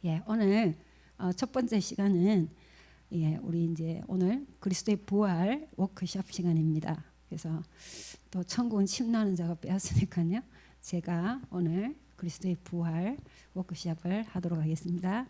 예, 오늘 첫 번째 시간은 우리 이제 오늘 그리스도의 부활 워크숍 시간입니다. 그래서 또 천국은 침노하는 자가 빼앗으니까요. 제가 오늘 그리스도의 부활 워크숍을 하도록 하겠습니다.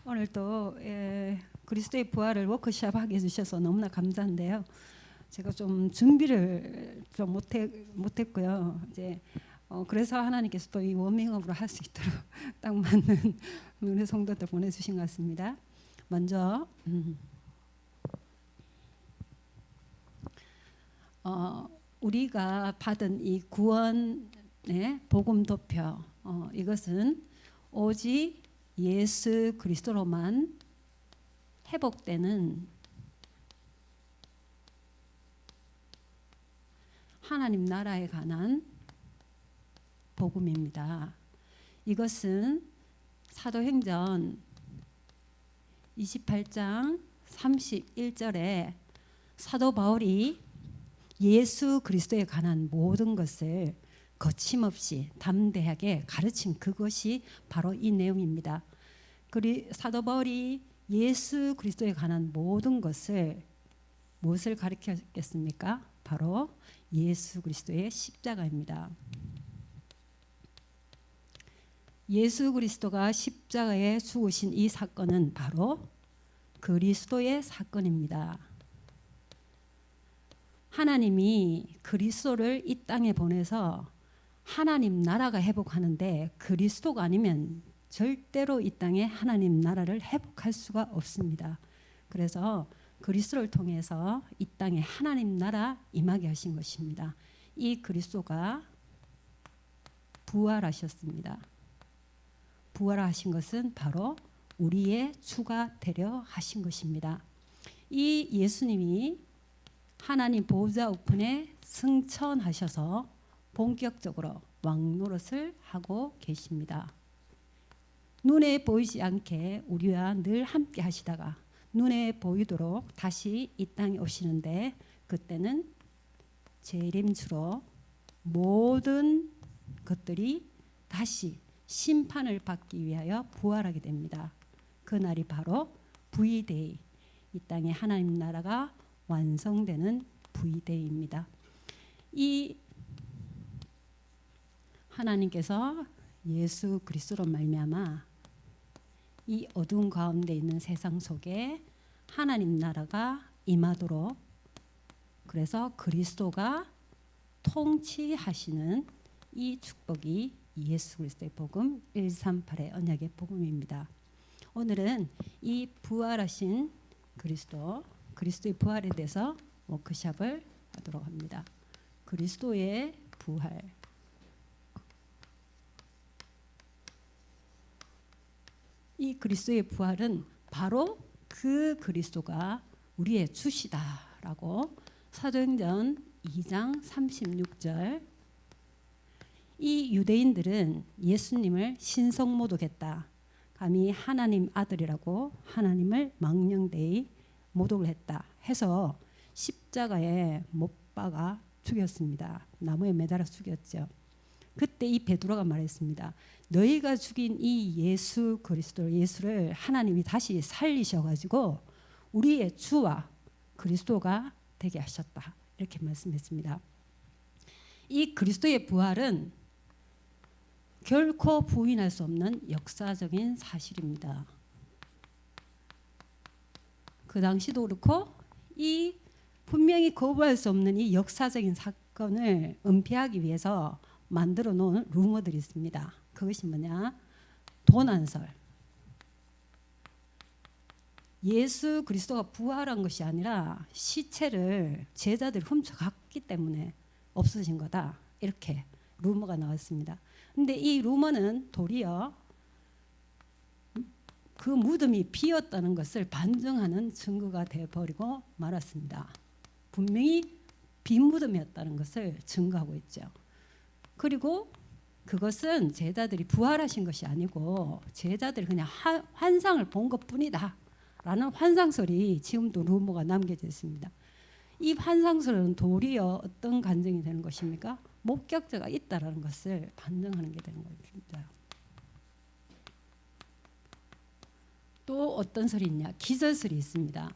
오늘 또 그리스도의 부활을 워크숍 하게 해주셔서 너무나 감사한데요. 제가 좀 준비를 좀 못했고요. 이제 그래서 하나님께서 또 이 워밍업으로 할 수 있도록 딱 맞는 우리 성도들 보내주신 것 같습니다. 먼저 우리가 받은 이 구원의 복음 도표 이것은 오직 예수 그리스도로만 회복되는 하나님 나라에 관한 복음입니다. 이것은 사도행전 28장 31절에 사도 바울이 예수 그리스도에 관한 모든 것을 거침없이 담대하게 가르친 그것이 바로 이 내용입니다. 사도 바울이 예수 그리스도에 관한 모든 것을 무엇을 가르쳤겠습니까? 바로 예수 그리스도의 십자가입니다. 예수 그리스도가 십자가에 죽으신 이 사건은 바로 그리스도의 사건입니다. 하나님이 그리스도를 이 땅에 보내서 하나님 나라가 회복하는데 그리스도가 아니면 절대로 이 땅에 하나님 나라를 회복할 수가 없습니다. 그래서 그리스도를 통해서 이 땅에 하나님 나라 임하게 하신 것입니다. 이 그리스도가 부활하셨습니다. 부활하신 것은 바로 우리의 주가 되려 하신 것입니다. 이 예수님이 하나님 보좌 우편에 승천하셔서 본격적으로 왕 노릇을 하고 계십니다. 눈에 보이지 않게 우리와 늘 함께 하시다가 눈에 보이도록 다시 이 땅에 오시는데 그때는 재림주로 모든 것들이 다시 심판을 받기 위하여 부활하게 됩니다. 그날이 바로 V-Day, 이 땅에 하나님 나라가 완성되는 V-Day입니다. 이 하나님께서 예수 그리스도로 말미암아 이 어두운 가운데 있는 세상 속에 하나님 나라가 임하도록 그래서 그리스도가 통치하시는 이 축복이 예수 그리스도의 복음 138의 언약의 복음입니다. 오늘은 이 부활하신 그리스도의 부활에 대해서 워크숍을 하도록 합니다. 그리스도의 부활. 이 그리스도의 부활은 바로 그 그리스도가 우리의 주시다라고 사도행전 2장 36절 이 유대인들은 예수님을 신성모독했다. 감히 하나님 아들이라고 하나님을 망령되이 모독을 했다 해서 십자가에 못 박아 죽였습니다. 나무에 매달아 죽였죠. 그때 이 베드로가 말했습니다. 너희가 죽인 이 예수 그리스도 예수를 하나님이 다시 살리셔가지고 우리의 주와 그리스도가 되게 하셨다. 이렇게 말씀했습니다. 이 그리스도의 부활은 결코 부인할 수 없는 역사적인 사실입니다. 그 당시도 그렇고 이 분명히 거부할 수 없는 이 역사적인 사건을 은폐하기 위해서 만들어 놓은 루머들이 있습니다. 그것이 뭐냐? 도난설. 예수 그리스도가 부활한 것이 아니라 시체를 제자들이 훔쳐갔기 때문에 없어진 거다. 이렇게 루머가 나왔습니다. 근데 이 루머는 도리어 그 무덤이 비었다는 것을 반증하는 증거가 되어버리고 말았습니다. 분명히 빈 무덤이었다는 것을 증거하고 있죠. 그리고 그것은 제자들이 부활하신 것이 아니고 제자들이 그냥 환상을 본 것뿐이다 라는 환상설이 지금도 루머가 남겨져 있습니다. 이 환상설은 도리어 어떤 간증이 되는 것입니까? 목격자가 있다라는 것을 반증하는 게 되는 것입니다. 또 어떤 설이 있냐? 기절설이 있습니다.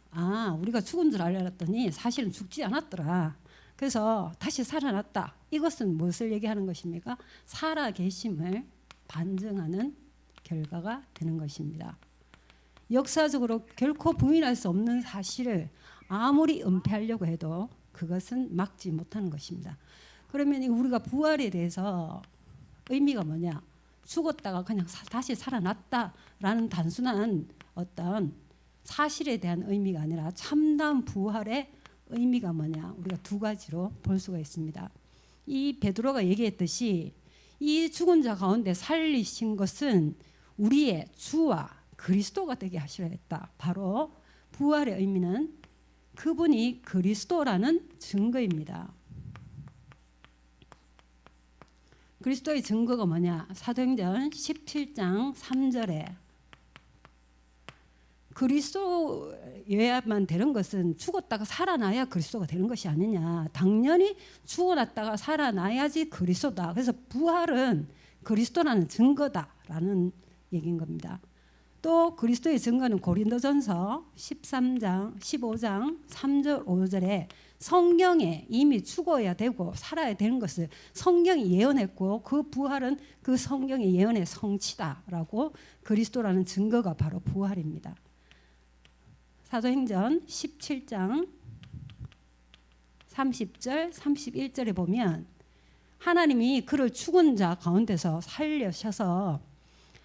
우리가 죽은 줄 알았더니 사실은 죽지 않았더라. 그래서 다시 살아났다. 이것은 무엇을 얘기하는 것입니까? 살아계심을 반증하는 결과가 되는 것입니다. 역사적으로 결코 부인할 수 없는 사실을 아무리 은폐하려고 해도 그것은 막지 못하는 것입니다. 그러면 우리가 부활에 대해서 의미가 뭐냐? 죽었다가 그냥 다시 살아났다라는 단순한 어떤 사실에 대한 의미가 아니라 참다운 부활의 의미가 뭐냐? 우리가 두 가지로 볼 수가 있습니다. 이 베드로가 얘기했듯이 이 죽은 자 가운데 살리신 것은 우리의 주와 그리스도가 되게 하시려 했다. 바로 부활의 의미는 그분이 그리스도라는 증거입니다. 그리스도의 증거가 뭐냐? 사도행전 17장 3절에 그리스도여야만 되는 것은 죽었다가 살아나야 그리스도가 되는 것이 아니냐. 당연히 죽어났다가 살아나야지 그리스도다. 그래서 부활은 그리스도라는 증거다라는 얘기인 겁니다. 또 그리스도의 증거는 고린도전서 13장 15장 3절 5절에 성경에 이미 죽어야 되고 살아야 되는 것을 성경이 예언했고 그 부활은 그 성경의 예언의 성취다라고 그리스도라는 증거가 바로 부활입니다. 사도행전 17장 30절 31절에 보면 하나님이 그를 죽은 자 가운데서 살려셔서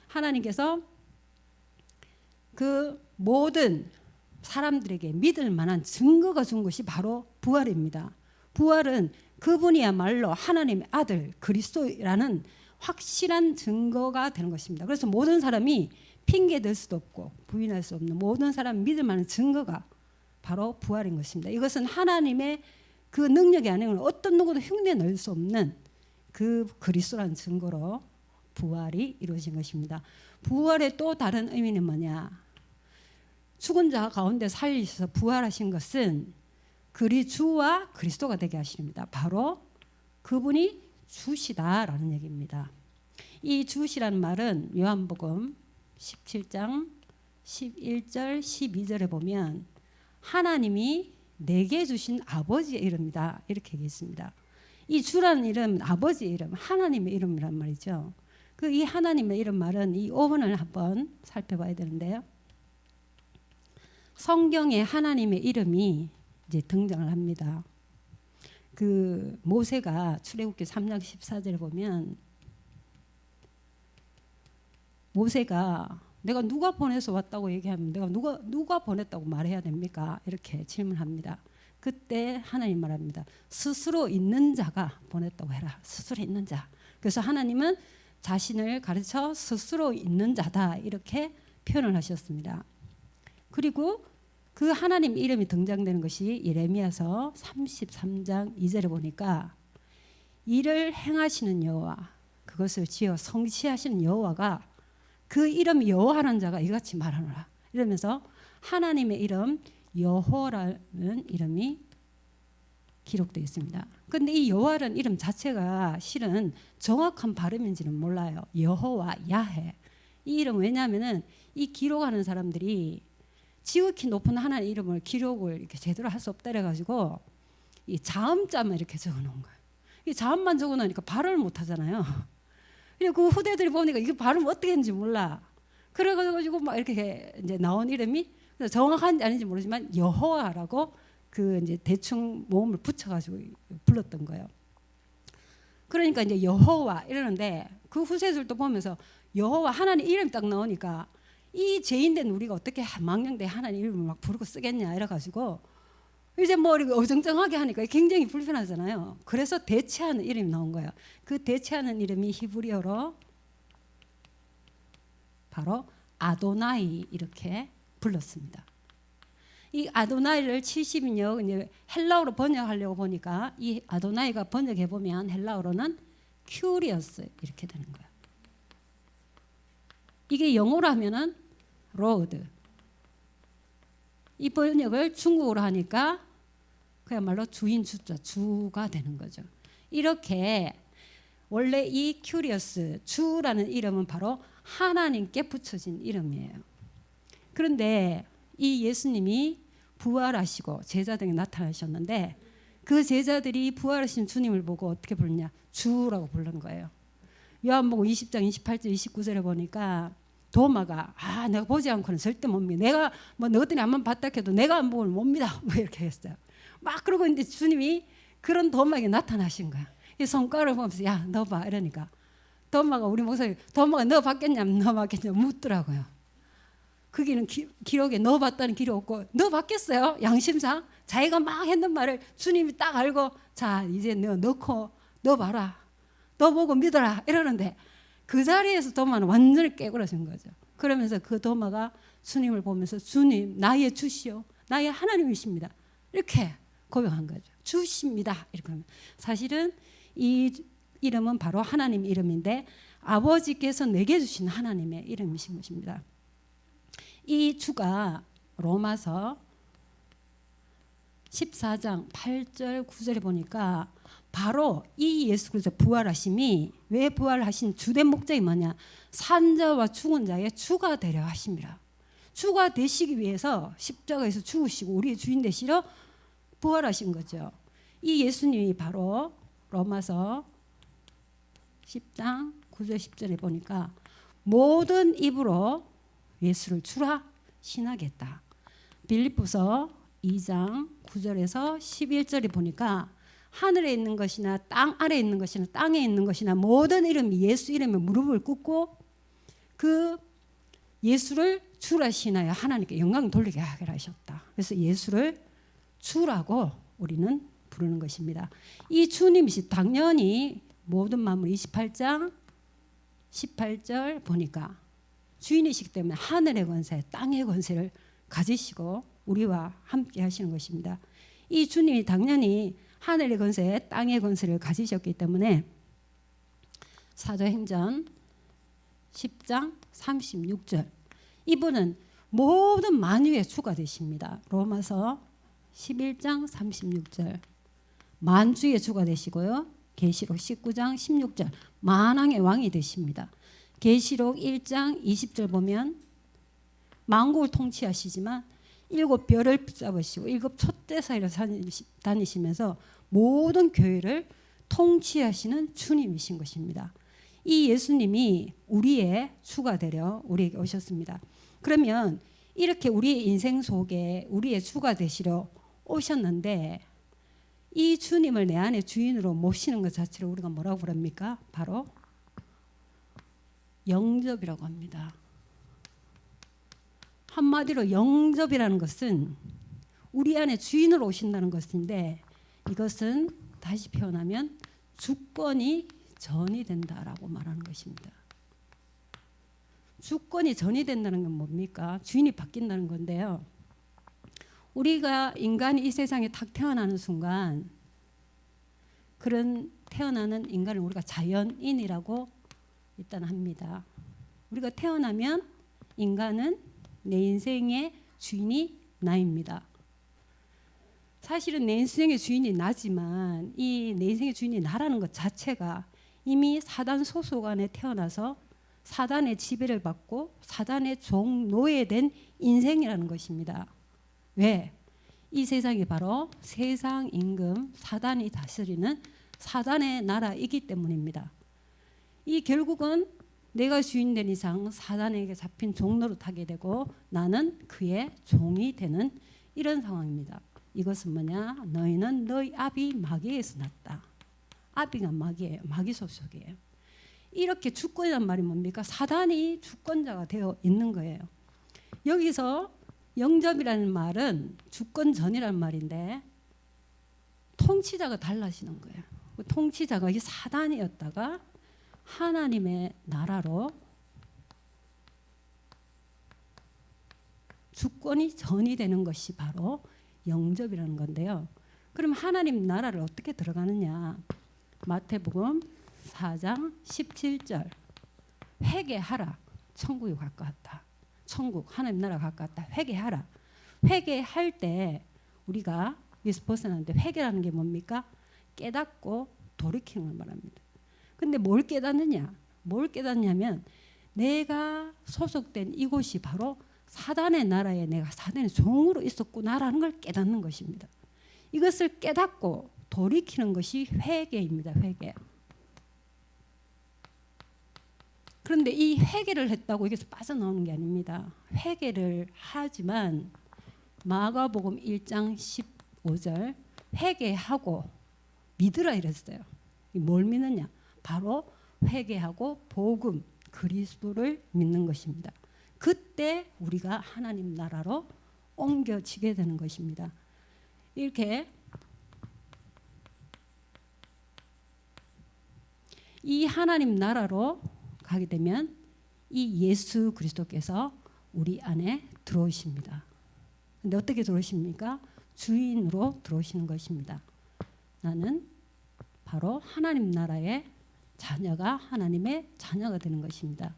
하나님께서 그 모든 사람들에게 믿을 만한 증거가 준 것이 바로 부활입니다. 부활은 그분이야말로 하나님의 아들 그리스도라는 확실한 증거가 되는 것입니다. 그래서 모든 사람이 핑계댈 수도 없고 부인할 수 없는 모든 사람 믿을 만한 증거가 바로 부활인 것입니다. 이것은 하나님의 그 능력이 아니면 어떤 누구도 흉내낼 수 없는 그 그리스도라는 증거로 부활이 이루어진 것입니다. 부활의 또 다른 의미는 뭐냐? 죽은 자 가운데 살리셔서 부활하신 것은 그리 주와 그리스도가 되게 하십니다. 바로 그분이 주시다라는 얘기입니다. 이 주시라는 말은 요한복음 17장 11절 12절에 보면 하나님이 내게 주신 아버지의 이름이다 이렇게 얘기했습니다. 이 주라는 이름은 아버지의 이름, 하나님의 이름이란 말이죠. 그 이 하나님의 이름 말은 이 어원을 한번 살펴봐야 되는데요. 성경에 하나님의 이름이 이제 등장을 합니다. 그 모세가 출애굽기 3장 14절에 보면 모세가 내가 누가 보내서 왔다고 얘기하면 내가 누가 보냈다고 말해야 됩니까? 이렇게 질문합니다. 그때 하나님 말합니다. 스스로 있는 자가 보냈다고 해라. 스스로 있는 자. 그래서 하나님은 자신을 가르쳐 스스로 있는 자다 이렇게 표현을 하셨습니다. 그리고 그 하나님 이름이 등장되는 것이 예레미야서 33장 2절에 보니까 이를 행하시는 여호와 그것을 지어 성취하시는 여호와가 그 이름 여호와라는 자가 이같이 말하노라 이러면서 하나님의 이름 여호와라는 이름이 기록되어 있습니다. 그런데 이 여호와라는 이름 자체가 실은 정확한 발음인지는 몰라요. 여호와, 야해. 이 이름 왜냐하면은 이 기록하는 사람들이 지극히 높은 하나님의 이름을 기록을 이렇게 제대로 할 수 없다 그래가지고 이 자음자만 이렇게 적어놓은 거예요. 이 자음만 적어놓으니까 발음을 못 하잖아요. 그리고 그 후대들이 보니까 이게 발음 어떻게 했는지 몰라. 그래가지고 막 이렇게 이제 나온 이름이 정확한지 아닌지 모르지만 여호와라고 그 이제 대충 모음을 붙여가지고 불렀던 거예요. 그러니까 이제 여호와 이러는데 그 후세들도 보면서 여호와 하나님 이름이 딱 나오니까 이 죄인된 우리가 어떻게 망령된 하나님 이름을 막 부르고 쓰겠냐 이래가지고 이제 뭐 이렇게 어정쩡하게 하니까 굉장히 불편하잖아요. 그래서 대체하는 이름이 나온 거예요. 그 대체하는 이름이 히브리어로 바로 아도나이 이렇게 불렀습니다. 이 아도나이를 70인역 이제 헬라어로 번역하려고 보니까 이 아도나이가 번역해 보면 헬라어로는 큐리어스 이렇게 되는 거예요. 이게 영어로 하면은 로드. 이 번역을 중국어로 하니까 그야말로 주인 주자 주가 되는 거죠. 이렇게 원래 이 큐리어스 주라는 이름은 바로 하나님께 붙여진 이름이에요. 그런데 이 예수님이 부활하시고 제자들에게 나타나셨는데 그 제자들이 부활하신 주님을 보고 어떻게 부르냐? 주라고 부르는 거예요. 요한복음 20장 28절 29절에 보니까 도마가 내가 보지 않고는 절대 못 믿어. 내가 뭐 너희들이 한번 봤다 해도 내가 안 보면 못 믿어. 뭐 이렇게 했어요. 막 그러고 있는데 주님이 그런 도마에게 나타나신 거야. 이 손가락을 보면서 야 너 봐 이러니까 도마가 우리 목사님 도마가 너 봤겠냐면 너 봤겠냐 묻더라고요. 거기는 기록에 너 봤다는 기록 없고 너 봤겠어요? 양심상 자기가 막 했는 말을 주님이 딱 알고 자 이제 너 넣고 너 봐라 너 보고 믿어라 이러는데 그 자리에서 도마는 완전히 깨그러진 거죠. 그러면서 그 도마가 주님을 보면서 주님 나의 주시오 나의 하나님이십니다 이렇게 고백한 거죠. 주십니다 이렇게. 사실은 이 이름은 바로 하나님 이름인데 아버지께서 내게 주신 하나님의 이름이신 것입니다. 이 주가 로마서 14장 8절 9절에 보니까 바로 이 예수 그리스도 부활하심이 왜 부활하신 주된 목적이 뭐냐? 산자와 죽은 자의 주가 되려 하심이라. 주가 되시기 위해서 십자가에서 죽으시고 우리의 주인 되시러 부활하신 거죠. 이 예수님이 바로 로마서 10장 9절 10절에 보니까 모든 입으로 예수를 주라 신하겠다. 빌립보서 2장 9절에서 11절에 보니까 하늘에 있는 것이나 땅 아래에 있는 것이나 땅에 있는 것이나 모든 이름이 예수 이름에 무릎을 꿇고 그 예수를 주라 신하여 하나님께 영광 돌리게 하기로 하셨다. 그래서 예수를 주라고 우리는 부르는 것입니다. 이 주님이시 당연히 모든 만물 28장 18절 보니까 주인이시기 때문에 하늘의 권세, 땅의 권세를 가지시고 우리와 함께 하시는 것입니다. 이 주님이 당연히 하늘의 권세, 땅의 권세를 가지셨기 때문에 사도행전 10장 36절 이분은 모든 만유의 주가 되십니다. 로마서 11장 36절 만주의 주가 되시고요. 계시록 19장 16절 만왕의 왕이 되십니다. 계시록 1장 20절 보면 만국을 통치하시지만 7별을 붙잡으시고 7촛대 사이로 다니시면서 모든 교회를 통치하시는 주님이신 것입니다. 이 예수님이 우리의 주가 되려 우리에게 오셨습니다. 그러면 이렇게 우리의 인생 속에 우리의 주가 되시려 오셨는데 이 주님을 내 안에 주인으로 모시는 것 자체를 우리가 뭐라고 부릅니까? 바로 영접이라고 합니다. 한마디로 영접이라는 것은 우리 안에 주인으로 오신다는 것인데 이것은 다시 표현하면 주권이 전이 된다라고 말하는 것입니다. 주권이 전이 된다는 건 뭡니까? 주인이 바뀐다는 건데요. 우리가 인간이 이 세상에 탁 태어나는 순간 그런 태어나는 인간을 우리가 자연인이라고 일단 합니다. 우리가 태어나면 인간은 내 인생의 주인이 나입니다. 사실은 내 인생의 주인이 나지만 이 내 인생의 주인이 나라는 것 자체가 이미 사단 소속 안에 태어나서 사단의 지배를 받고 사단의 종 노예된 인생이라는 것입니다. 왜? 이 세상이 바로 세상 임금 사단이 다스리는 사단의 나라이기 때문입니다. 이 결국은 내가 주인 된 이상 사단에게 잡힌 종노릇 하게 되고 나는 그의 종이 되는 이런 상황입니다. 이것은 뭐냐? 너희는 너희 아비 마귀에서 났다. 아비가 마귀예요. 마귀 소속이에요. 이렇게 주권이란 말이 뭡니까? 사단이 주권자가 되어 있는 거예요. 여기서 영접이라는 말은 주권 전이라는 말인데 통치자가 달라지는 거예요. 통치자가 이 사단이었다가 하나님의 나라로 주권이 전이되는 것이 바로 영접이라는 건데요. 그럼 하나님 나라를 어떻게 들어가느냐? 마태복음 4장 17절 회개하라. 천국이 가까웠다. 천국 하나님 나라가 가까웠다. 회개하라. 회개할 때 우리가 여기서 벗어나는데 회개라는 게 뭡니까? 깨닫고 돌이키는 걸 말합니다. 근데 뭘 깨닫느냐? 뭘 깨닫냐면 내가 소속된 이곳이 바로 사단의 나라에 내가 사단의 종으로 있었구나라는 걸 깨닫는 것입니다. 이것을 깨닫고 돌이키는 것이 회개입니다. 회개. 그런데 이 회개를 했다고 여기서 빠져나오는 게 아닙니다. 회개를 하지만 마가복음 1장 15절 회개하고 믿으라 이랬어요. 뭘 믿느냐? 바로 회개하고 복음 그리스도를 믿는 것입니다. 그때 우리가 하나님 나라로 옮겨지게 되는 것입니다. 이렇게 이 하나님 나라로 가게 되면 이 예수 그리스도께서 우리 안에 들어오십니다. 근데 어떻게 들어오십니까? 주인으로 들어오시는 것입니다. 나는 바로 하나님 나라의 자녀가 하나님의 자녀가 되는 것입니다.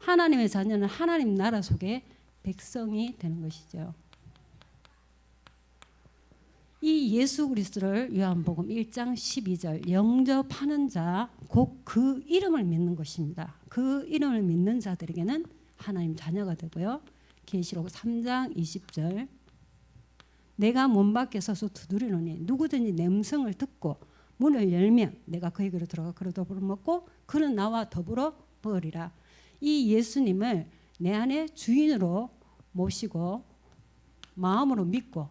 하나님의 자녀는 하나님 나라 속에 백성이 되는 것이죠. 이 예수 그리스도를 요한복음 1장 12절 영접하는 자 곧 그 이름을 믿는 것입니다. 그 이름을 믿는 자들에게는 하나님 자녀가 되고요. 계시록 3장 20절 내가 문 밖에 서서 두드리노니 누구든지 내 음성을 듣고 문을 열면 내가 그에게로 들어가 그로 더불어 먹고 그는 나와 더불어 먹으리라. 이 예수님을 내 안에 주인으로 모시고 마음으로 믿고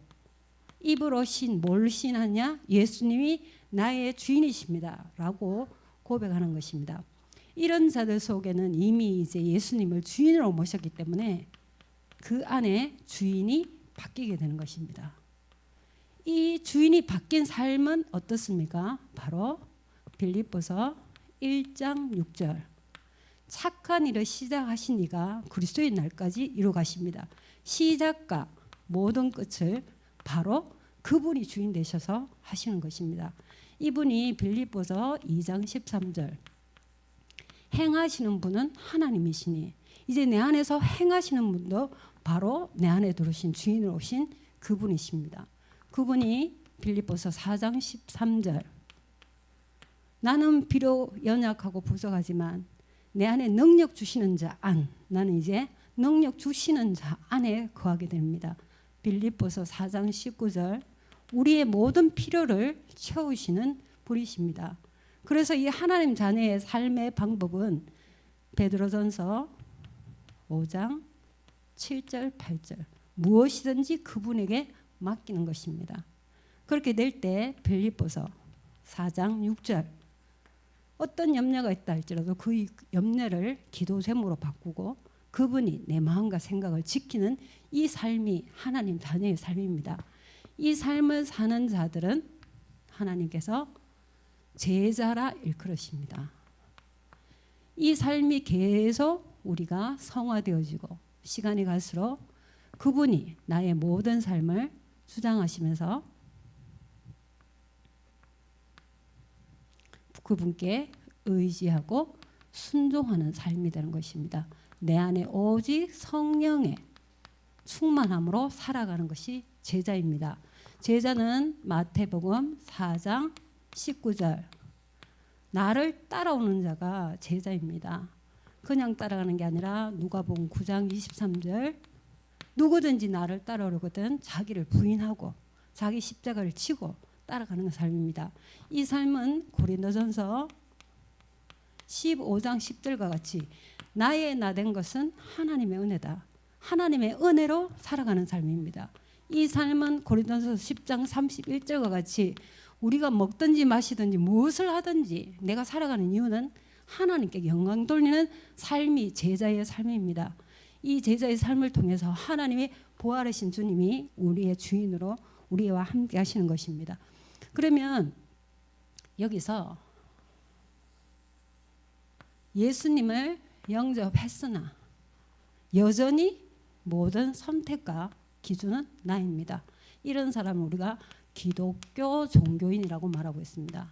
입으로 뭘 신하냐? 예수님이 나의 주인이십니다 라고 고백하는 것입니다. 이런 자들 속에는 이미 이제 예수님을 주인으로 모셨기 때문에 그 안에 주인이 바뀌게 되는 것입니다. 이 주인이 바뀐 삶은 어떻습니까? 바로 빌립보서 1장 6절 착한 일을 시작하신 이가 그리스도의 날까지 이루가십니다. 시작과 모든 끝을 바로 그분이 주인 되셔서 하시는 것입니다. 이분이 빌립보서 2장 13절 행하시는 분은 하나님이시니 이제 내 안에서 행하시는 분도 바로 내 안에 들어오신 주인으로 오신 그분이십니다. 그분이 빌립보서 4장 13절 나는 비록 연약하고 부족하지만 내 안에 능력 주시는 자 안 나는 이제 능력 주시는 자 안에 거하게 됩니다. 빌립보서 4장 19절 우리의 모든 필요를 채우시는 분이십니다. 그래서 이 하나님 자녀의 삶의 방법은 베드로전서 5장 7절 8절 무엇이든지 그분에게 맡기는 것입니다. 그렇게 될 때 빌립보서 4장 6절 어떤 염려가 있다 할지라도 그 염려를 기도 제목으로 바꾸고 그분이 내 마음과 생각을 지키는 이 삶이 하나님 자녀의 삶입니다. 이 삶을 사는 자들은 하나님께서 제자라 일컬으십니다. 이 삶이 계속 우리가 성화되어지고 시간이 갈수록 그분이 나의 모든 삶을 주장하시면서 그분께 의지하고 순종하는 삶이 되는 것입니다. 내 안에 오직 성령의 충만함으로 살아가는 것이 제자입니다. 제자는 마태복음 4장 19절 나를 따라오는 자가 제자입니다. 그냥 따라가는 게 아니라 누가복음 9장 23절 누구든지 나를 따라오려거든 자기를 부인하고 자기 십자가를 지고 따라가는 삶입니다. 이 삶은 고린도전서 15장 10절과 같이 나의 나 된 것은 하나님의 은혜다. 하나님의 은혜로 살아가는 삶입니다. 이 삶은 고린도전서 10장 31절과 같이 우리가 먹든지 마시든지 무엇을 하든지 내가 살아가는 이유는 하나님께 영광 돌리는 삶이 제자의 삶입니다. 이 제자의 삶을 통해서 하나님이 부활하신 주님이 우리의 주인으로 우리와 함께 하시는 것입니다. 그러면 여기서 예수님을 영접했으나 여전히 모든 선택과 기준은 나입니다. 이런 사람을 우리가 기독교 종교인이라고 말하고 있습니다.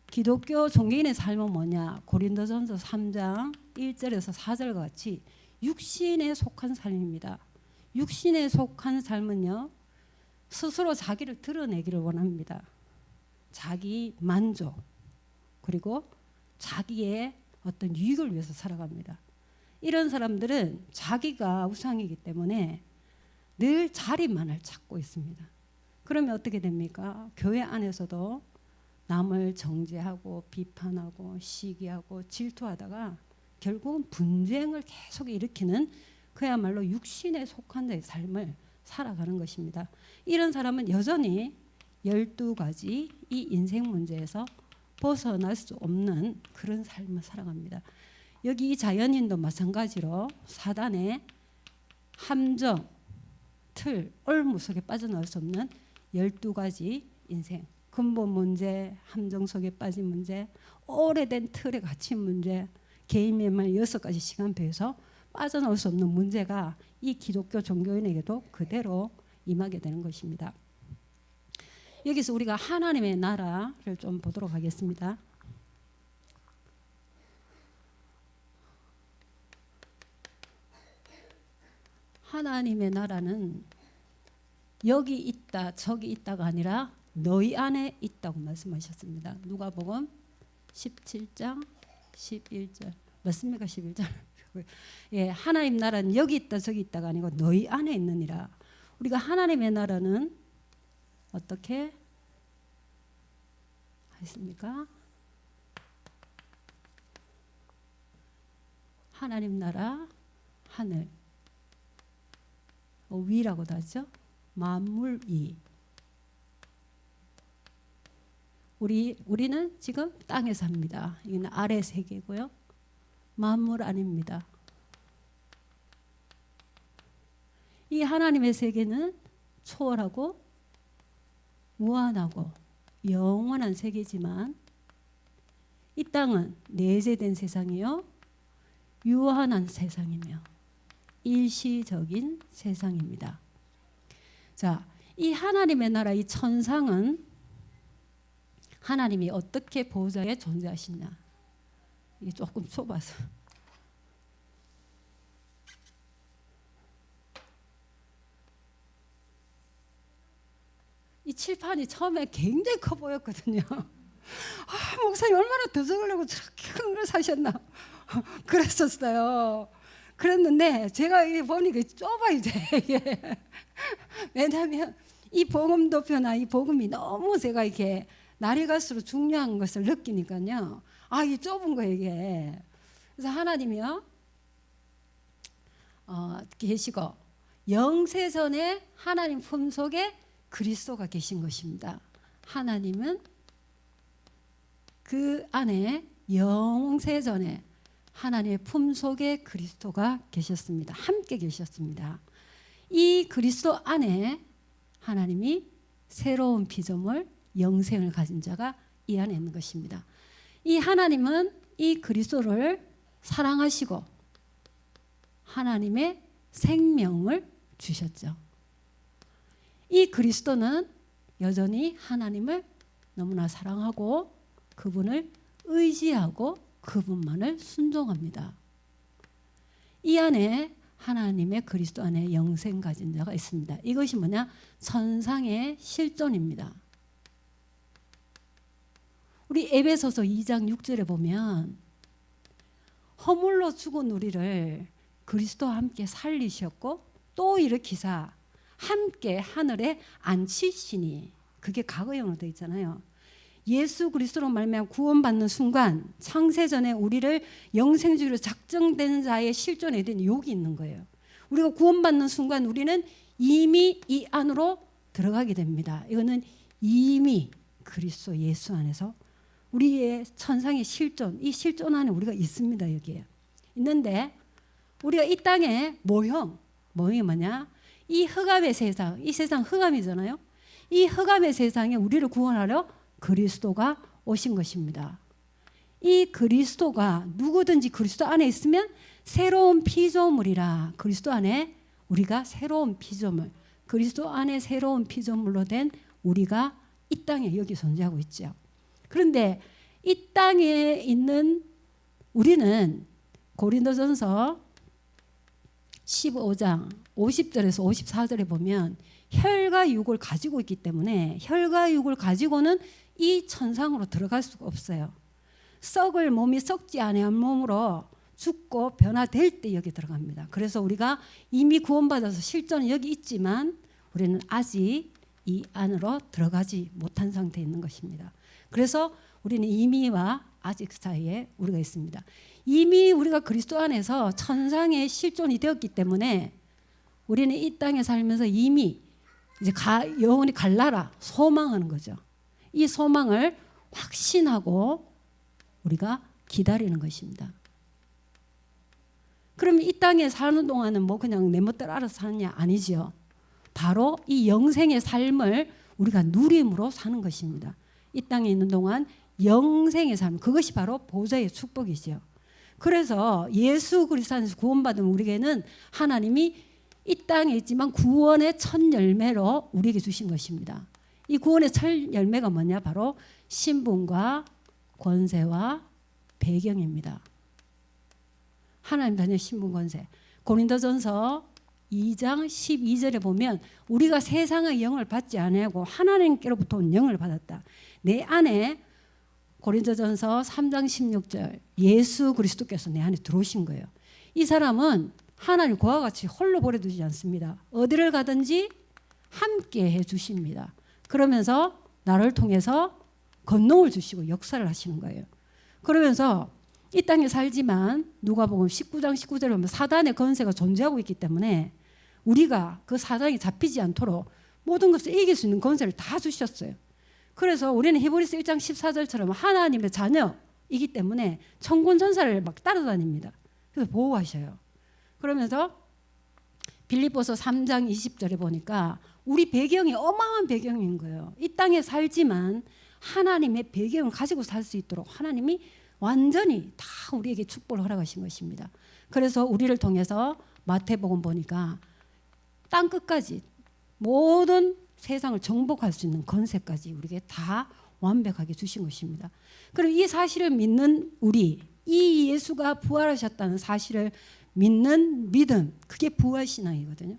기독교 종교인의 삶은 뭐냐? 고린도전서 3장 1절에서 4절과 같이 육신에 속한 삶입니다. 육신에 속한 삶은요, 스스로 자기를 드러내기를 원합니다. 자기 만족, 그리고 자기의 어떤 유익을 위해서 살아갑니다. 이런 사람들은 자기가 우상이기 때문에 늘 자리만을 찾고 있습니다. 그러면 어떻게 됩니까? 교회 안에서도 남을 정죄하고 비판하고 시기하고 질투하다가 결국은 분쟁을 계속 일으키는 그야말로 육신에 속한 자의 삶을 살아가는 것입니다. 이런 사람은 여전히 12가지 이 인생 문제에서 벗어날 수 없는 그런 삶을 살아갑니다. 여기 이 자연인도 마찬가지로 사단의 함정, 틀, 올무 속에 빠져나올 수 없는 12가지 인생, 근본 문제, 함정 속에 빠진 문제, 오래된 틀에 갇힌 문제, 개인에만 6가지 시간표에서 빠져나올 수 없는 문제가 이 기독교 종교인에게도 그대로 임하게 되는 것입니다. 여기서 우리가 하나님의 나라를 좀 보도록 하겠습니다. 하나님의 나라는 여기 있다 저기 있다가 아니라 너희 안에 있다고 말씀하셨습니다. 누가복음 17장 11절 맞습니까? 11절. 예, 하나님 나라는 여기 있다 저기 있다가 아니고 너희 안에 있느니라. 우리가 하나님의 나라는 어떻게 하십니까? 하나님 나라 하늘 위라고도 하죠. 만물 위. 우리는 지금 땅에 삽니다. 이건 아래 세계고요. 만물 아닙니다. 이 하나님의 세계는 초월하고 무한하고 영원한 세계지만 이 땅은 내재된 세상이요 유한한 세상이며 일시적인 세상입니다. 자, 이 하나님의 나라 이 천상은 하나님이 어떻게 보좌에 존재하시냐. 이게 조금 좁아서. 이 칠판이 처음에 굉장히 커 보였거든요. 목사님 얼마나 더 적으려고 저렇게 큰 걸 사셨나 그랬었어요. 그랬는데 제가 이게 보니까 좁아 이제 이게. 왜냐하면 이 복음도표나 이 복음이 너무 제가 이렇게 날이 갈수록 중요한 것을 느끼니까요. 이 좁은 거 이게. 그래서 하나님이요 계시고 영세전에 하나님 품속에 그리스도가 계신 것입니다. 하나님은 그 안에 영세전에 하나님의 품속에 그리스도가 계셨습니다. 함께 계셨습니다. 이 그리스도 안에 하나님이 새로운 피조물 영생을 가진 자가 이 안에 있는 것입니다. 이 하나님은 이 그리스도를 사랑하시고 하나님의 생명을 주셨죠. 이 그리스도는 여전히 하나님을 너무나 사랑하고 그분을 의지하고 그분만을 순종합니다. 이 안에 하나님의 그리스도 안에 영생 가진 자가 있습니다. 이것이 뭐냐? 천상의 실존입니다. 우리 에베소서 2장 6절에 보면 허물로 죽은 우리를 그리스도와 함께 살리셨고 또 일으키사 함께 하늘에 앉히시니, 그게 과거형으로 되어 있잖아요. 예수 그리스도로 말미암아 구원받는 순간 창세전에 우리를 영생주의로 작정된 자의 실존에 대한 욕이 있는 거예요. 우리가 구원받는 순간 우리는 이미 이 안으로 들어가게 됩니다. 이거는 이미 그리스도 예수 안에서 우리의 천상의 실존, 이 실존 안에 우리가 있습니다. 여기에 있는데 우리가 이 땅에 모형이 뭐냐? 이 흑암의 세상, 이 세상 흑암이잖아요. 이 흑암의 세상에 우리를 구원하려 그리스도가 오신 것입니다. 이 그리스도가 누구든지 그리스도 안에 있으면 새로운 피조물이라. 그리스도 안에 우리가 새로운 피조물, 그리스도 안에 새로운 피조물로 된 우리가 이 땅에 여기 존재하고 있죠. 그런데 이 땅에 있는 우리는 고린도전서 15장 50절에서 54절에 보면 혈과 육을 가지고 있기 때문에 혈과 육을 가지고는 이 천상으로 들어갈 수가 없어요. 썩을 몸이 썩지 아니한 몸으로 죽고 변화될 때 여기 들어갑니다. 그래서 우리가 이미 구원받아서 실존은 여기 있지만 우리는 아직 이 안으로 들어가지 못한 상태에 있는 것입니다. 그래서 우리는 이미와 아직 사이에 우리가 있습니다. 이미 우리가 그리스도 안에서 천상에 실존이 되었기 때문에 우리는 이 땅에 살면서 이미 이제 영원히 갈나라 소망하는 거죠. 이 소망을 확신하고 우리가 기다리는 것입니다. 그럼 이 땅에 사는 동안은 뭐 그냥 내 멋대로 알아서 사느냐? 아니지요. 바로 이 영생의 삶을 우리가 누림으로 사는 것입니다. 이 땅에 있는 동안 영생의 삶, 그것이 바로 보좌의 축복이죠. 그래서 예수 그리스도 안에서 구원받은 우리에게는 하나님이 이 땅에 있지만 구원의 첫 열매로 우리에게 주신 것입니다. 이 구원의 첫 열매가 뭐냐? 바로 신분과 권세와 배경입니다. 하나님 자녀 신분 권세. 고린도전서 2장 12절에 보면 우리가 세상의 영을 받지 아니하고 하나님께로부터 온 영을 받았다. 내 안에 고린도전서 3장 16절 예수 그리스도께서 내 안에 들어오신 거예요. 이 사람은 하나님 그와 같이 홀로 보내두지 않습니다. 어디를 가든지 함께 해주십니다. 그러면서 나를 통해서 권능을 주시고 역사를 하시는 거예요. 그러면서 이 땅에 살지만 누가복음 19장 19절에 보면 사단의 권세가 존재하고 있기 때문에 우리가 그 사단이 잡히지 않도록 모든 것을 이길 수 있는 권세를 다 주셨어요. 그래서 우리는 히브리서 1장 14절처럼 하나님의 자녀이기 때문에 천군 천사를 막 따라다닙니다. 그래서 보호하셔요. 그러면서 빌립보서 3장 20절에 보니까 우리 배경이 어마어마한 배경인 거예요. 이 땅에 살지만 하나님의 배경을 가지고 살 수 있도록 하나님이 완전히 다 우리에게 축복을 허락하신 것입니다. 그래서 우리를 통해서 마태복음 보니까 땅 끝까지 모든 세상을 정복할 수 있는 권세까지 우리에게 다 완벽하게 주신 것입니다. 그럼 이 사실을 믿는 우리, 이 예수가 부활하셨다는 사실을 믿는 믿음, 그게 부활신앙이거든요.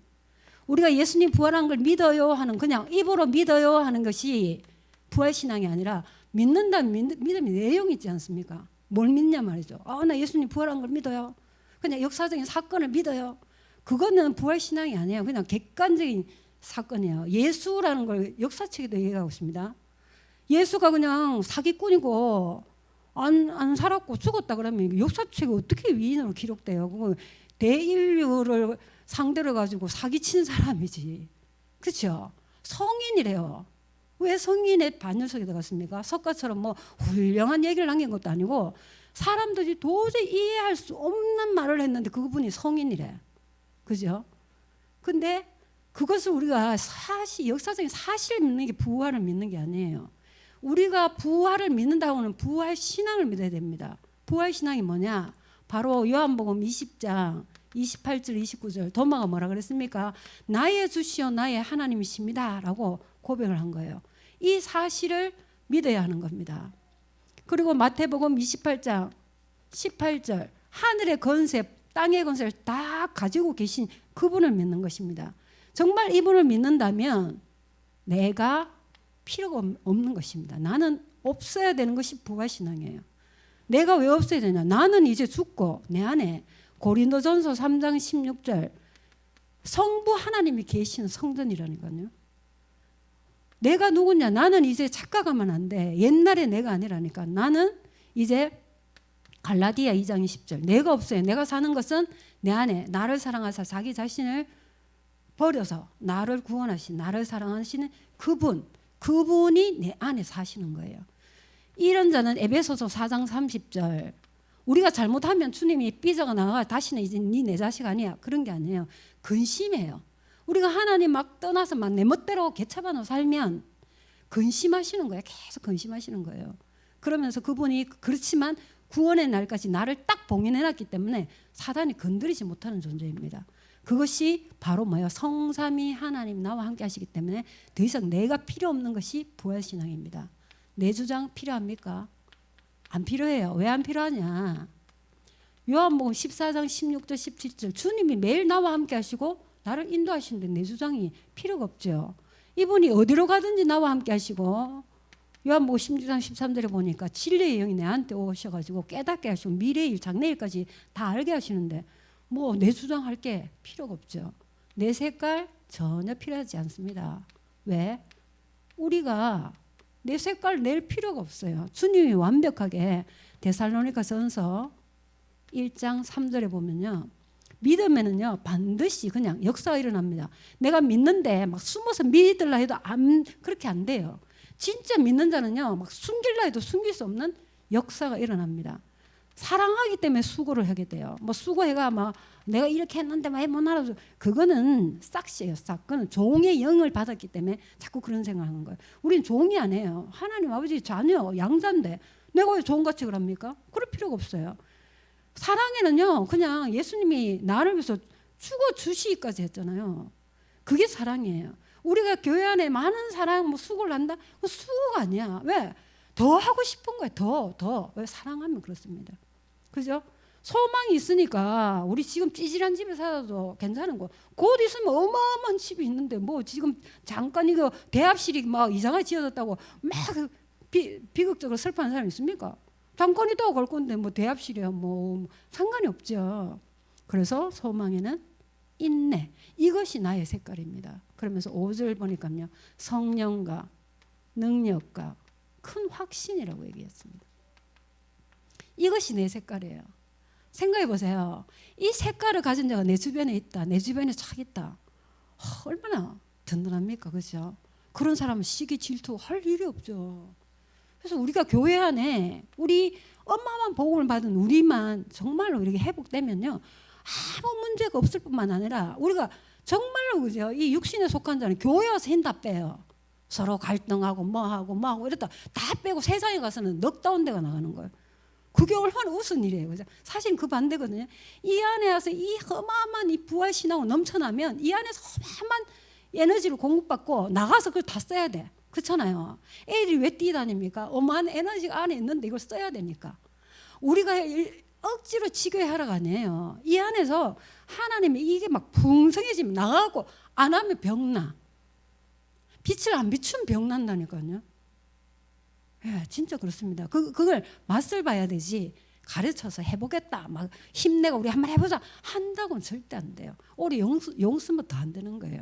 우리가 예수님 부활한 걸 믿어요 하는 그냥 입으로 믿어요 하는 것이 부활신앙이 아니라 믿는다는 믿음의 내용이 있지 않습니까? 뭘 믿냐 말이죠. 나 예수님 부활한 걸 믿어요. 그냥 역사적인 사건을 믿어요. 그거는 부활신앙이 아니에요. 그냥 객관적인 사건이에요. 예수라는 걸 역사책에도 얘기하고 있습니다. 예수가 그냥 사기꾼이고 안 살았고 죽었다 그러면 역사책에 어떻게 위인으로 기록돼요? 그거 대인류를 상대로 가지고 사기친 사람이지. 그렇죠? 성인이래요. 왜 성인의 반열석에 들어갔습니까? 석가처럼 뭐 훌륭한 얘기를 남긴 것도 아니고 사람들이 도저히 이해할 수 없는 말을 했는데 그분이 성인이래. 그죠? 근데 그것을 우리가 역사적인 사실을 믿는 게 부활을 믿는 게 아니에요. 우리가 부활을 믿는다고는 부활 신앙을 믿어야 됩니다. 부활 신앙이 뭐냐? 바로 요한복음 20장 28절 29절 도마가 뭐라 그랬습니까? 나의 주시오 나의 하나님이십니다 라고 고백을 한 거예요. 이 사실을 믿어야 하는 겁니다. 그리고 마태복음 28장 18절 하늘의 권세 땅의 권세를 다 가지고 계신 그분을 믿는 것입니다. 정말 이분을 믿는다면 내가 필요가 없는 것입니다. 나는 없어야 되는 것이 부활신앙이에요. 내가 왜 없어야 되냐? 나는 이제 죽고 내 안에 고린도전서 3장 16절 성부 하나님이 계신 성전이라니까요. 내가 누구냐? 나는 이제 착각하면 안 돼. 옛날에 내가 아니라니까. 나는 이제 갈라디아 2장 20절 내가 없어요. 내가 사는 것은 내 안에 나를 사랑하사 자기 자신을 버려서 나를 구원하신 나를 사랑하시는 그분이 내 안에 사시는 거예요. 이런 자는 에베소서 4장 30절 우리가 잘못하면 주님이 삐져가 나가 다시는 이제 네 자식 아니야. 그런 게 아니에요. 근심해요. 우리가 하나님 막 떠나서 막 내 멋대로 개차반으로 살면 근심하시는 거예요. 계속 근심하시는 거예요. 그러면서 그분이 그렇지만 구원의 날까지 나를 딱 봉인해놨기 때문에 사단이 건드리지 못하는 존재입니다. 그것이 바로 뭐예요? 성삼위 하나님 나와 함께 하시기 때문에 더 이상 내가 필요 없는 것이 부활신앙입니다. 내 주장 필요합니까? 안 필요해요. 왜 안 필요하냐? 요한복음 14장 16절 17절 주님이 매일 나와 함께 하시고 나를 인도하시는데 내 주장이 필요가 없죠. 이분이 어디로 가든지 나와 함께 하시고 요한복음 16장 13절에 보니까 진리의 영이 내한테 오셔가지고 깨닫게 하시고 미래일 장래일까지 다 알게 하시는데 뭐 내 주장할 게 필요가 없죠. 내 색깔 전혀 필요하지 않습니다. 왜? 우리가 내 색깔 낼 필요가 없어요. 주님이 완벽하게 데살로니가전서 1장 3절에 보면요. 믿음에는요 반드시 그냥 역사가 일어납니다. 내가 믿는데 막 숨어서 믿으려 해도 그렇게 안 돼요. 진짜 믿는 자는요 막 숨기려 해도 숨길 수 없는 역사가 일어납니다. 사랑하기 때문에 수고를 하게 돼요. 뭐 수고해가 막 내가 이렇게 했는데 막 못 알아서 그거는 싹시예요. 싹. 그는 종의 영을 받았기 때문에 자꾸 그런 생각하는 거예요. 우린 종이 아니에요. 하나님 아버지 자녀 양자인데 내가 왜 종같이 그럽니까? 그럴 필요가 없어요. 사랑에는요 그냥 예수님이 나를 위해서 죽어 주시기까지 했잖아요. 그게 사랑이에요. 우리가 교회 안에 많은 사랑 뭐 수고를 한다? 그 수고가 아니야. 왜? 더 하고 싶은 거예요. 더. 왜? 사랑하면 그렇습니다. 그죠? 소망이 있으니까 우리 지금 찌질한 집에 살아도 괜찮은 거. 곧 있으면 어마어마한 집이 있는데 뭐 지금 잠깐 이거 대합실이 막 이상하게 지어졌다고 막 비극적으로 슬퍼하는 사람이 있습니까? 잠깐 있다가 갈 건데 뭐 대합실이야 뭐 상관이 없죠. 그래서 소망에는 인내. 이것이 나의 색깔입니다. 그러면서 5절 보니까요. 성령과 능력과 큰 확신이라고 얘기했습니다. 이것이 내 색깔이에요. 생각해 보세요. 이 색깔을 가진 자가 내 주변에 있다. 내 주변에 착 있다. 얼마나 든든합니까? 그렇죠? 그런 사람은 시기 질투 할 일이 없죠. 그래서 우리가 교회 안에 우리 엄마만 복음을 받은 우리만 정말로 이렇게 회복되면요. 아무 문제가 없을 뿐만 아니라 우리가 정말로 그죠? 이 육신에 속한 자는 교회 와서 힘 다 빼요. 서로 갈등하고 뭐하고 이랬다 다 빼고 세상에 가서는 넉다운 데가 나가는 거예요. 그게 얼마나 우스운 일이에요. 그죠? 사실 그 반대거든요. 이 안에 와서 이 어마어마한 이 부활 신앙으로 넘쳐나면 이 안에서 어마어마한 에너지를 공급받고 나가서 그걸 다 써야 돼. 그렇잖아요. 애들이 왜 뛰다닙니까? 어마한 에너지가 안에 있는데 이걸 써야 되니까. 우리가 억지로 지교회 하러 가네요. 이 안에서 하나님이 이게 막 풍성해지면 나가고 안 하면 병나. 빛을 안 비추면 병난다니까요. 예, 진짜 그렇습니다. 그걸 맛을 봐야 되지. 가르쳐서 해보겠다. 막 힘내고 우리 한번 해보자. 한다고는 절대 안 돼요. 오래 용서부터 안 되는 거예요.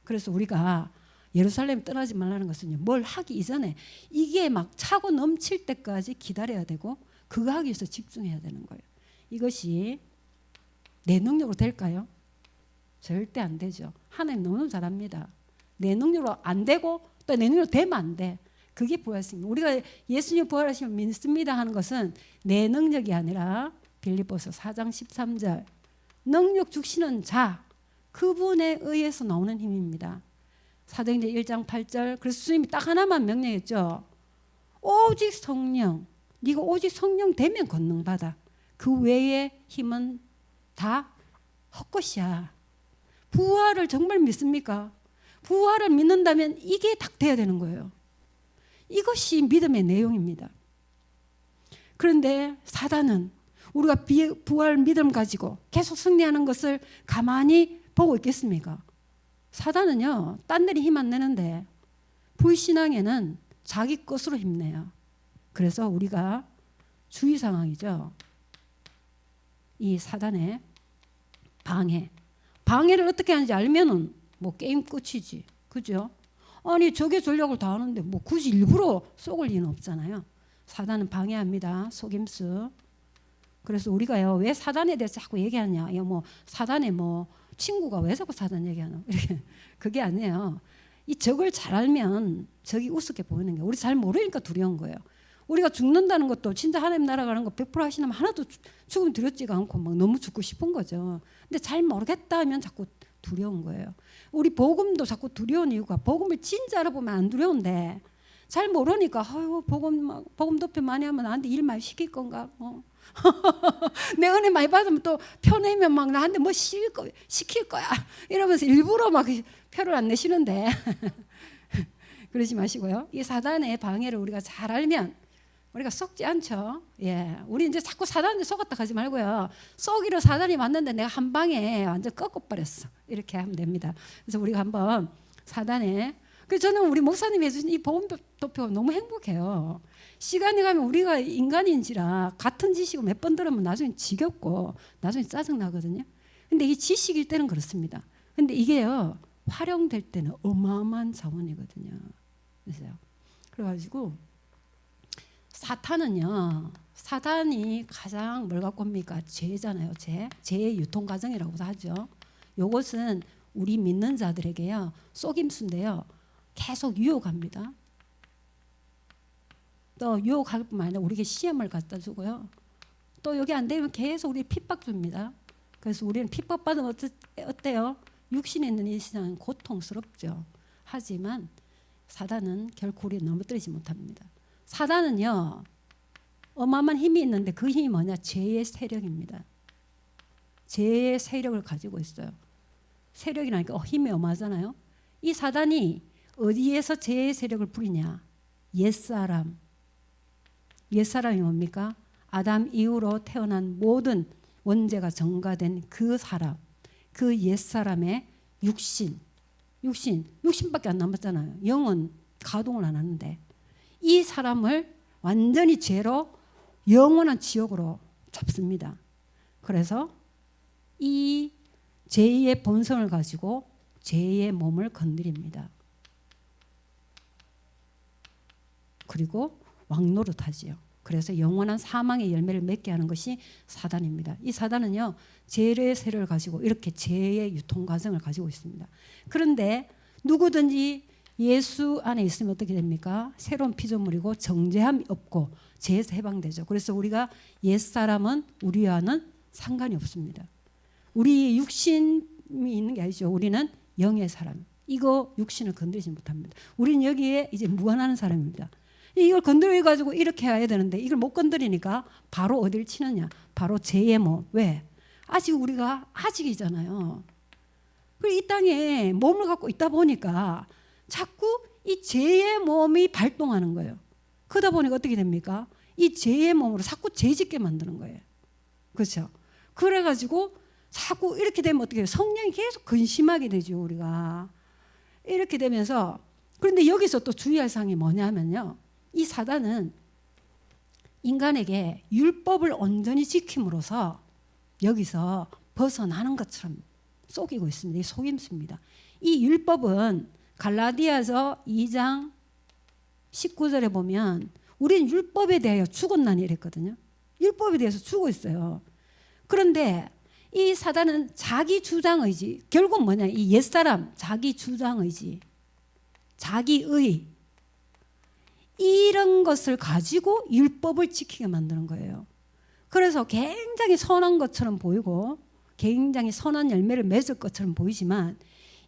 그래서 우리가 예루살렘 떠나지 말라는 것은요. 뭘 하기 이전에 이게 막 차고 넘칠 때까지 기다려야 되고 그거 하기 위해서 집중해야 되는 거예요. 이것이 내 능력으로 될까요? 절대 안 되죠. 하나님 너무 잘합니다. 내 능력으로 안 되고 또 내 능력으로 되면 안 돼. 그게 부활입니다. 우리가 예수님 부활하심을 믿습니다 하는 것은 내 능력이 아니라 빌립보서 4장 13절 능력 주시는 자 그분에 의해서 나오는 힘입니다. 사도행전 1장 8절 그래서 주님이 딱 하나만 명령했죠. 오직 성령 네가 오직 성령 되면 권능받아. 그 외의 힘은 다 헛것이야. 부활을 정말 믿습니까? 부활을 믿는다면 이게 딱 돼야 되는 거예요. 이것이 믿음의 내용입니다. 그런데 사단은 우리가 부활 믿음 가지고 계속 승리하는 것을 가만히 보고 있겠습니까? 사단은요, 딴 데는 힘 안 내는데 불신앙에는 자기 것으로 힘내요. 그래서 우리가 주의사항이죠. 이 사단의 방해를 어떻게 하는지 알면은 뭐 게임 끝이지. 그죠? 아니 저게 전략을 다 하는데 뭐 굳이 일부러 속을 리는 없잖아요. 사단은 방해합니다. 속임수. 그래서 우리가요 왜 사단에 대해서 자꾸 얘기하냐? 뭐 사단의 뭐 친구가 왜 자꾸 사단 얘기하나? 이렇게 그게 아니에요. 이 적을 잘 알면 적이 우습게 보이는 게 우리 잘 모르니까 두려운 거예요. 우리가 죽는다는 것도 진짜 하나님 나라 가는 거 100% 하시면 하나도 죽음 두렵지가 않고 막 너무 죽고 싶은 거죠. 근데 잘 모르겠다 하면 자꾸 두려운 거예요. 우리 복음도 자꾸 두려운 이유가 복음을 진짜 알아보면 안 두려운데 잘 모르니까 아유 복음 도표 많이 하면 나한테 일 많이 시킬 건가? 내 은혜 많이 받으면 또 표 내면 막 나한테 뭐 시킬 거야 이러면서 일부러 막 표를 안 내시는데 그러지 마시고요. 이 사단의 방해를 우리가 잘 알면 우리가 속지 않죠. 예, 우리 이제 자꾸 사단한테 속았다 하지 말고요. 속이로 사단이 왔는데 내가 한 방에 완전 꺾어버렸어. 이렇게 하면 됩니다. 그래서 우리가 한번 사단에 그래서 저는 우리 목사님이 해주신 이 복음 도표가 너무 행복해요. 시간이 가면 우리가 인간인지라 같은 지식을 몇 번 들으면 나중에 지겹고 나중에 짜증나거든요. 근데 이 지식일 때는 그렇습니다. 근데 이게요 활용될 때는 어마어마한 자원이거든요. 그래가지고 사탄이 가장 뭘 갖고 옵니까? 죄잖아요. 죄의 유통 과정이라고도 하죠. 이것은 우리 믿는 자들에게요 속임수인데요 계속 유혹합니다. 또 유혹할 뿐만 아니라 우리에게 시험을 갖다 주고요. 또 여기 안 되면 계속 우리 핍박 줍니다. 그래서 우리는 핍박받으면 어때요? 육신에 있는 이 세상은 고통스럽죠. 하지만 사단은 결코 우리를 넘어뜨리지 못합니다. 사단은요 어마어마한 힘이 있는데 그 힘이 뭐냐? 죄의 세력입니다. 죄의 세력을 가지고 있어요. 세력이라니까 힘이 어마하잖아요. 이 사단이 어디에서 죄의 세력을 부리냐? 옛사람이 뭡니까? 아담 이후로 태어난 모든 원죄가 전가된 그 사람, 그 옛사람의 육신밖에 안 남았잖아요. 영은 가동을 안 하는데 이 사람을 완전히 죄로 영원한 지옥으로 잡습니다. 그래서 이 죄의 본성을 가지고 죄의 몸을 건드립니다. 그리고 왕노릇하지요. 그래서 영원한 사망의 열매를 맺게 하는 것이 사단입니다. 이 사단은요 죄의 세력을 가지고 이렇게 죄의 유통 과정을 가지고 있습니다. 그런데 누구든지 예수 안에 있으면 어떻게 됩니까? 새로운 피조물이고 정죄함이 없고 죄에서 해방되죠. 그래서 우리가 옛사람은 우리와는 상관이 없습니다. 우리 육신이 있는 게 아니죠. 우리는 영의 사람. 이거 육신을 건드리지 못합니다. 우리는 여기에 이제 무관하는 사람입니다. 이걸 건드려가지고 이렇게 해야 되는데 이걸 못 건드리니까 바로 어디를 치느냐? 바로 죄의 몸. 왜? 우리가 아직이잖아요. 그리고 이 땅에 몸을 갖고 있다 보니까 자꾸 이 죄의 몸이 발동하는 거예요. 그러다 보니까 어떻게 됩니까? 이 죄의 몸으로 자꾸 죄짓게 만드는 거예요. 그렇죠? 그래가지고 자꾸 이렇게 되면 어떻게 해요? 성령이 계속 근심하게 되죠, 우리가. 이렇게 되면서 그런데 여기서 또 주의할 사항이 뭐냐면요. 이 사단은 인간에게 율법을 온전히 지킴으로써 여기서 벗어나는 것처럼 속이고 있습니다. 이 속임수입니다. 이 율법은 갈라디아서 2장 19절에 보면 우리는 율법에 대하여 죽었나니 이랬거든요. 율법에 대해서 죽어 있어요. 그런데 이 사단은 자기 주장의지, 결국 뭐냐? 이 옛사람, 자기 주장의지, 자기의 이런 것을 가지고 율법을 지키게 만드는 거예요. 그래서 굉장히 선한 것처럼 보이고 굉장히 선한 열매를 맺을 것처럼 보이지만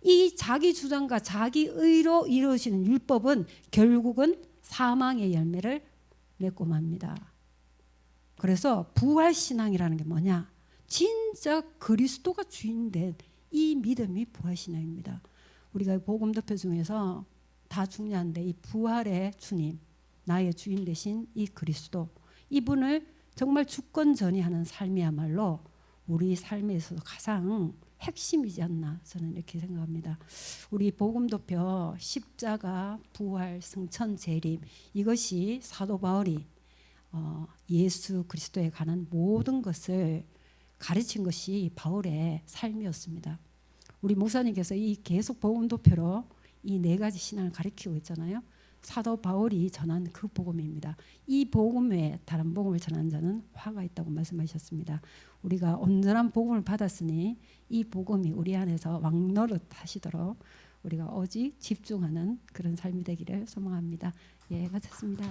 이 자기 주장과 자기 의로 이루어지는 율법은 결국은 사망의 열매를 맺고 맙니다. 그래서 부활신앙이라는 게 뭐냐? 진짜 그리스도가 주인된 이 믿음이 부활신앙입니다. 우리가 복음도표 중에서 다 중요한데 이 부활의 주님, 나의 주인 되신 이 그리스도, 이분을 정말 주권전이하는 삶이야말로 우리 삶에 있어서 가장 핵심이지 않나 저는 이렇게 생각합니다. 우리 복음도표 십자가, 부활, 승천, 재림, 이것이 사도 바울이 예수 그리스도에 관한 모든 것을 가르친 것이 바울의 삶이었습니다. 우리 목사님께서 이 계속 복음도표로 이 네 가지 신앙을 가르치고 있잖아요. 사도 바울이 전한 그 복음입니다. 이 복음 외에 다른 복음을 전한 자는 화가 있다고 말씀하셨습니다. 우리가 온전한 복음을 받았으니 이 복음이 우리 안에서 왕노릇 하시도록 우리가 오직 집중하는 그런 삶이 되기를 소망합니다. 예, 마쳤습니다.